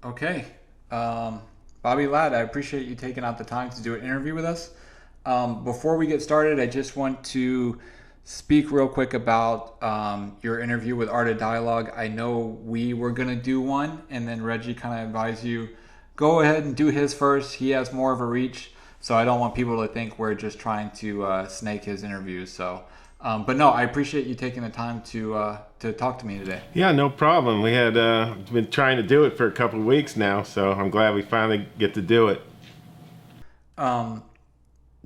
Okay. Bobby Ladd, I appreciate you taking out the time to do an interview with us. Before we get started, I just want to speak real quick about your interview with Art of Dialogue. I know we were going to do one, and then Reggie kind of advised you go ahead and do his first. He has more of a reach, so I don't want people to think we're just trying to snake his interviews. But no, I appreciate you taking the time to talk to me today. Yeah, no problem. We had been trying to do it for a couple of weeks now, so I'm glad we finally get to do it. Um,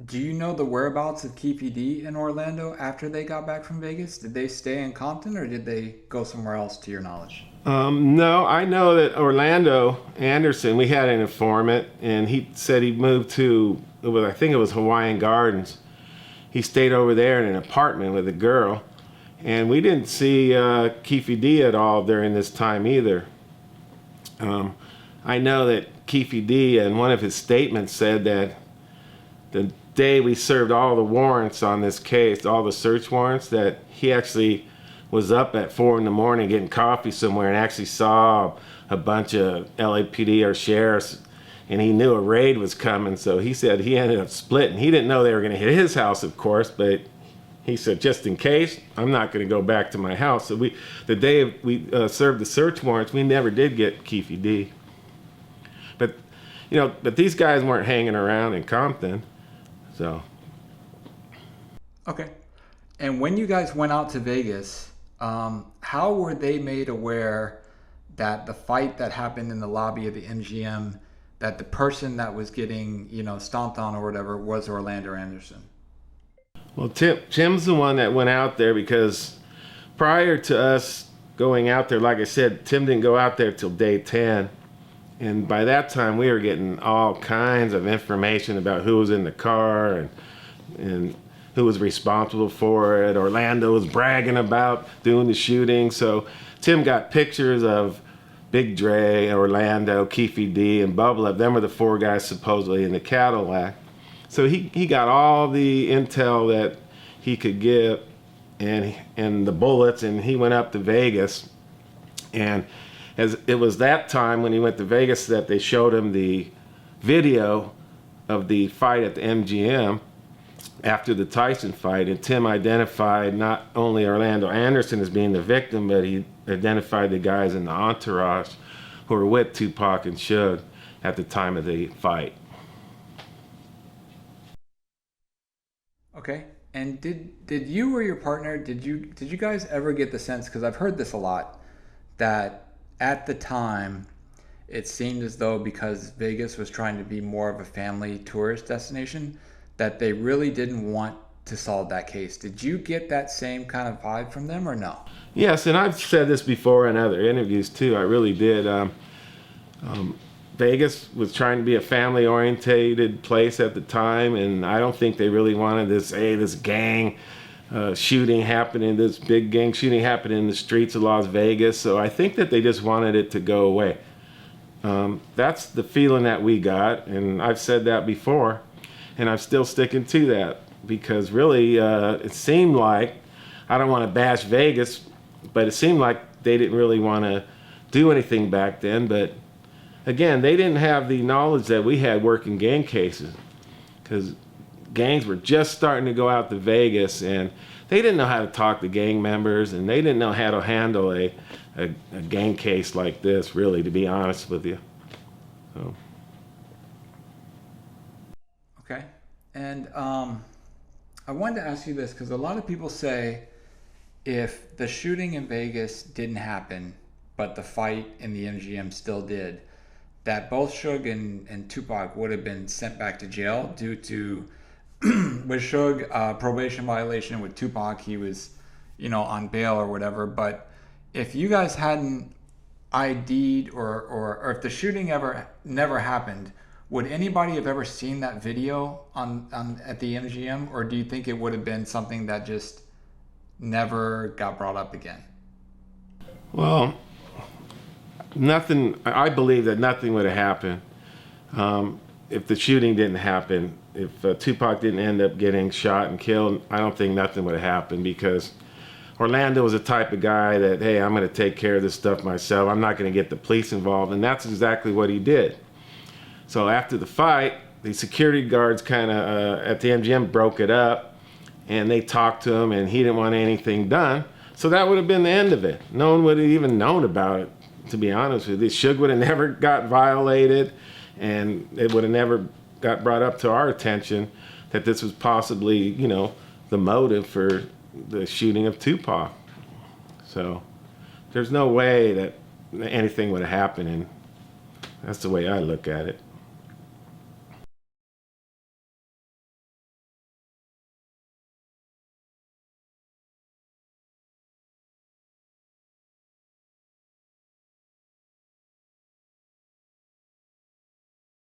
do you know the whereabouts of Keefe in Orlando after they got back from Vegas? Did they stay in Compton or did they go somewhere else to your knowledge? No, I know that Orlando Anderson, we had an informant, and he said he moved to, I think it was Hawaiian Gardens. He stayed over there in an apartment with a girl, and we didn't see Keefe at all during this time either. I know that Keefe in one of his statements said that the day we served all the warrants on this case, all the search warrants, that he actually was up at 4 in the morning getting coffee somewhere and actually saw a bunch of LAPD or sheriffs, and he knew a raid was coming, so he said he ended up splitting. He didn't know they were going to hit his house, of course, but he said, just in case, I'm not going to go back to my house. So the day we served the search warrants, we never did get Keefe. But, but these guys weren't hanging around in Compton, so. Okay. And when you guys went out to Vegas, how were they made aware that the fight that happened in the lobby of the MGM, that the person that was getting, stomped on or whatever was Orlando Anderson? Well, Tim's the one that went out there because prior to us going out there, like I said, Tim didn't go out there till day 10. And by that time, we were getting all kinds of information about who was in the car and who was responsible for it. Orlando was bragging about doing the shooting. So Tim got pictures of Big Dre, Orlando, Keefe and Bubba. Them were the 4 guys supposedly in the Cadillac. So he got all the intel that he could get and the bullets, and he went up to Vegas. And as it was that time when he went to Vegas that they showed him the video of the fight at the MGM after the Tyson fight, and Tim identified not only Orlando Anderson as being the victim, but he identified the guys in the entourage who were with Tupac and Suge at the time of the fight. Okay. And did you or your partner, did you guys ever get the sense, because I've heard this a lot, that at the time it seemed as though because Vegas was trying to be more of a family tourist destination, that they really didn't want to solve that case. Did you get that same kind of vibe from them or no? Yes, and I've said this before in other interviews too. I really did. Vegas was trying to be a family-orientated place at the time, and I don't think they really wanted this gang shooting happening, this big gang shooting happening in the streets of Las Vegas. So I think that they just wanted it to go away. That's the feeling that we got, and I've said that before, and I'm still sticking to that because really it seemed like, I don't want to bash Vegas, but it seemed like they didn't really want to do anything back then. But again, they didn't have the knowledge that we had working gang cases because gangs were just starting to go out to Vegas, and they didn't know how to talk to gang members, and they didn't know how to handle a gang case like this, really, to be honest with you. So. Okay. And I wanted to ask you this because a lot of people say if the shooting in Vegas didn't happen, but the fight in the MGM still did, that both Suge and Tupac would have been sent back to jail due to, with Suge, probation violation. With Tupac, he was, on bail or whatever. But if you guys hadn't ID'd or if the shooting ever never happened, would anybody have ever seen that video on at the MGM, or do you think it would have been something that just never got brought up again? Well, nothing. I believe that nothing would have happened if the shooting didn't happen. If Tupac didn't end up getting shot and killed, I don't think nothing would have happened because Orlando was the type of guy that, hey, I'm going to take care of this stuff myself. I'm not going to get the police involved. And that's exactly what he did. So after the fight, the security guards kind of at the MGM broke it up, and they talked to him, and he didn't want anything done. So that would have been the end of it. No one would have even known about it, to be honest with you. Suge would have never got violated, and it would have never got brought up to our attention that this was possibly, you know, the motive for the shooting of Tupac. So there's no way that anything would have happened, and that's the way I look at it.